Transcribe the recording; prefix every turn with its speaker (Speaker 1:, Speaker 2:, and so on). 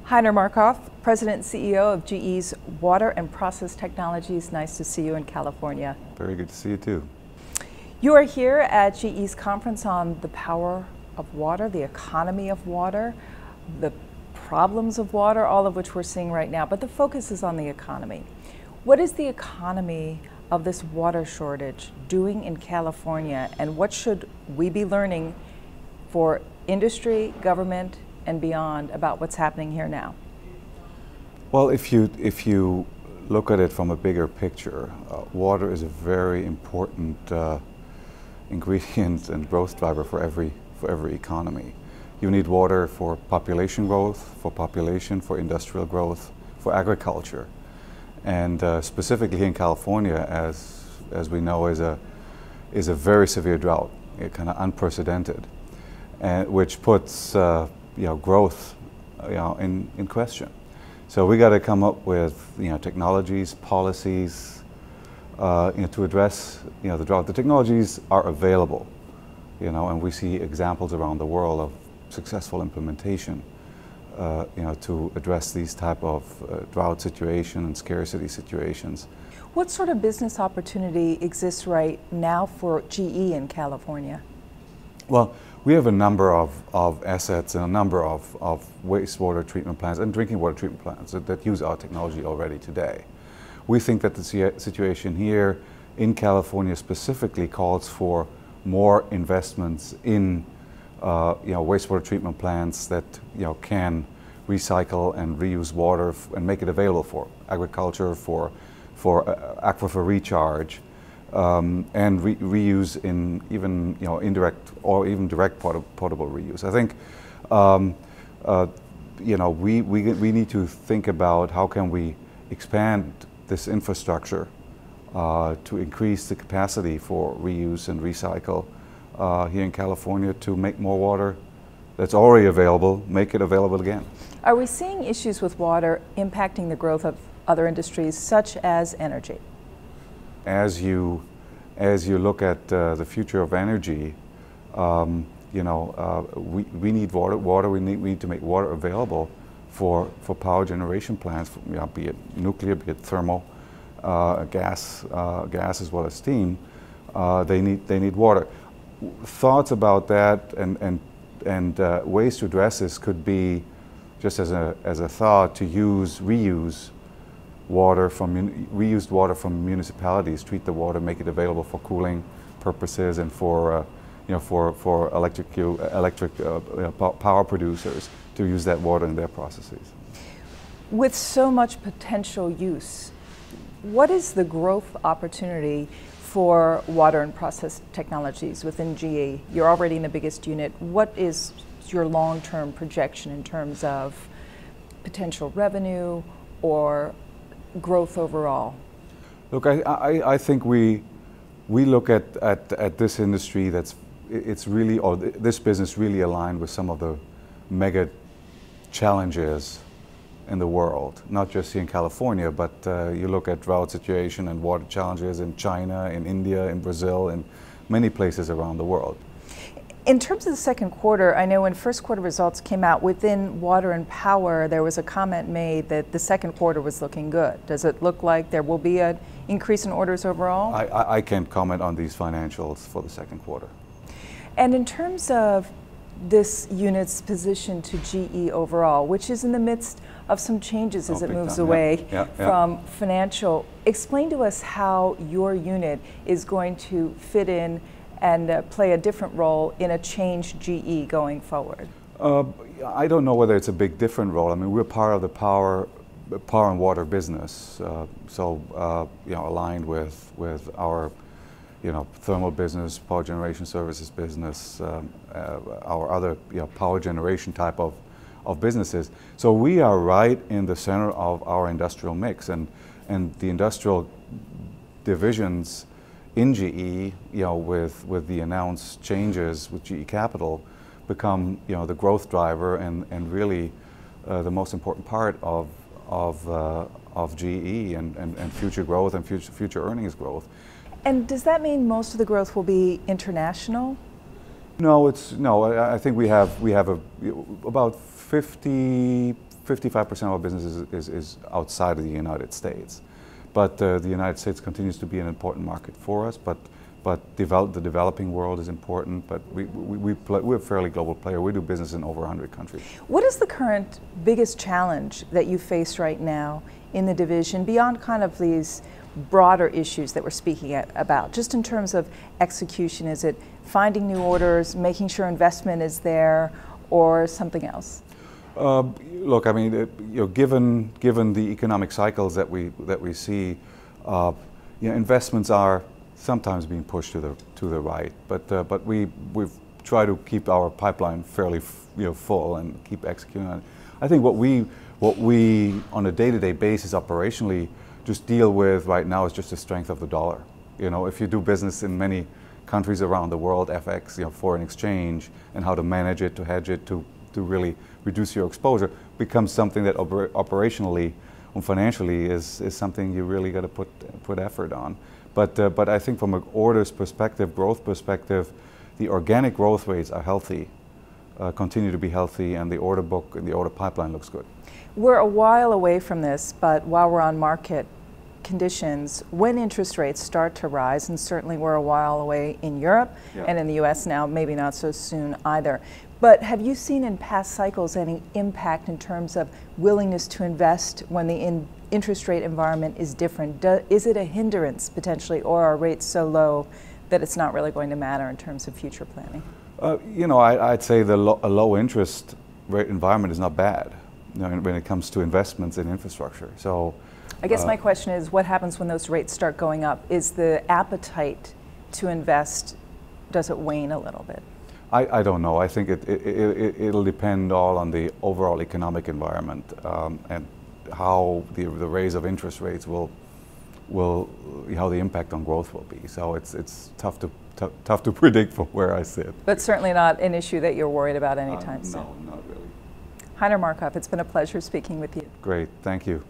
Speaker 1: Heiner Markhoff, President and CEO of GE's Water and Process Technologies. Nice to see you in California.
Speaker 2: Very good to see you too.
Speaker 1: You are here at GE's conference on the power of water, the economy of water, the problems of water, all of which we're seeing right now, but the focus is on the economy. What is the economy of this water shortage doing in California, and what should we be learning for industry, government, and beyond about what's happening here now?
Speaker 2: Well, if you look at it from a bigger picture, water is a very important ingredient and growth driver for every economy. You need water for population growth, for industrial growth, for agriculture, and specifically here in California, as we know, is a very severe drought, kind of unprecedented, and which puts growth in question. So we got to come up with technologies, policies to address the drought. The technologies are available, and we see examples around the world of successful implementation to address these type of drought situation and scarcity situations.
Speaker 1: What sort of business opportunity exists right now for GE in California?
Speaker 2: Well, we have a number of assets and a number of wastewater treatment plants and drinking water treatment plants that use our technology already today. We think that the situation here in California specifically calls for more investments in wastewater treatment plants that can recycle and reuse water and make it available for agriculture, for aquifer recharge, and reuse in even indirect or even direct potable reuse. I think we need to think about how can we expand this infrastructure to increase the capacity for reuse and recycle here in California to make more water that's already available, make it available again.
Speaker 1: Are we seeing issues with water impacting the growth of other industries such as energy?
Speaker 2: As you look at the future of energy, we need water. We need to make water available for power generation plants, be it nuclear, be it thermal, gas as well as steam. They need water. Thoughts about that and ways to address this could be, just as a thought, to reuse reused water from municipalities, treat the water, make it available for cooling purposes and for electric power producers to use that water in their processes.
Speaker 1: With so much potential use, what is the growth opportunity for water and process technologies within GE? You're already in the biggest unit. What is your long-term projection in terms of potential revenue or growth overall?
Speaker 2: Look, I think we look at this industry this business really aligned with some of the mega challenges in the world, not just here in California, but you look at drought situation and water challenges in China, in India, in Brazil, and many places around the world.
Speaker 1: In terms of the second quarter, I know when first quarter results came out within water and power, there was a comment made that the second quarter was looking good. Does it look like there will be an increase in orders overall?
Speaker 2: I can't comment on these financials for the second quarter.
Speaker 1: And in terms of this unit's position to GE overall, which is in the midst of some changes as it moves away from financial, explain to us how your unit is going to fit in and play a different role in a changed GE going forward.
Speaker 2: I don't know whether it's a big different role. I mean, we're part of the power and water business, aligned with our thermal business, power generation services business, our other power generation type of businesses. So we are right in the center of our industrial mix, and the industrial divisions in GE, with the announced changes with GE Capital, become the growth driver and really the most important part of GE and future growth and future earnings growth.
Speaker 1: And does that mean most of the growth will be international?
Speaker 2: No, I think we have about 50 55% of our business is outside of the United States. But the United States continues to be an important market for us, but the developing world is important, but we're a fairly global player. We do business in over 100 countries.
Speaker 1: What is the current biggest challenge that you face right now in the division, beyond kind of these broader issues that we're speaking about, just in terms of execution? Is it finding new orders, making sure investment is there, or something else?
Speaker 2: Look, I mean, given the economic cycles that we see, investments are sometimes being pushed to the right, but we've tried to keep our pipeline fairly full and keep executing on it. I think what we on a day-to-day basis operationally just deal with right now is just the strength of the dollar. If you do business in many countries around the world, FX, foreign exchange, and how to manage it, to hedge it, to really reduce your exposure becomes something that operationally and financially is something you really got to put effort on. But I think from an orders perspective, growth perspective, the organic growth rates are healthy, continue to be healthy, and the order book and the order pipeline looks good.
Speaker 1: We're a while away from this, but while we're on market conditions, when interest rates start to rise, and certainly we're a while away in Europe and in the US now, maybe not so soon either. But have you seen in past cycles any impact in terms of willingness to invest when the interest rate environment is different? Is it a hindrance potentially, or are rates so low that it's not really going to matter in terms of future planning?
Speaker 2: I'd say a low interest rate environment is not bad when it comes to investments in infrastructure. So
Speaker 1: I guess my question is, what happens when those rates start going up? Is the appetite to invest, does it wane a little bit?
Speaker 2: I don't know. I think it'll depend all on the overall economic environment and how the raise of interest rates will how the impact on growth will be. So it's tough to predict from where I sit.
Speaker 1: But certainly not an issue that you're worried about anytime soon.
Speaker 2: No, not really.
Speaker 1: Heiner Markhoff, it's been a pleasure speaking with you.
Speaker 2: Great, thank you.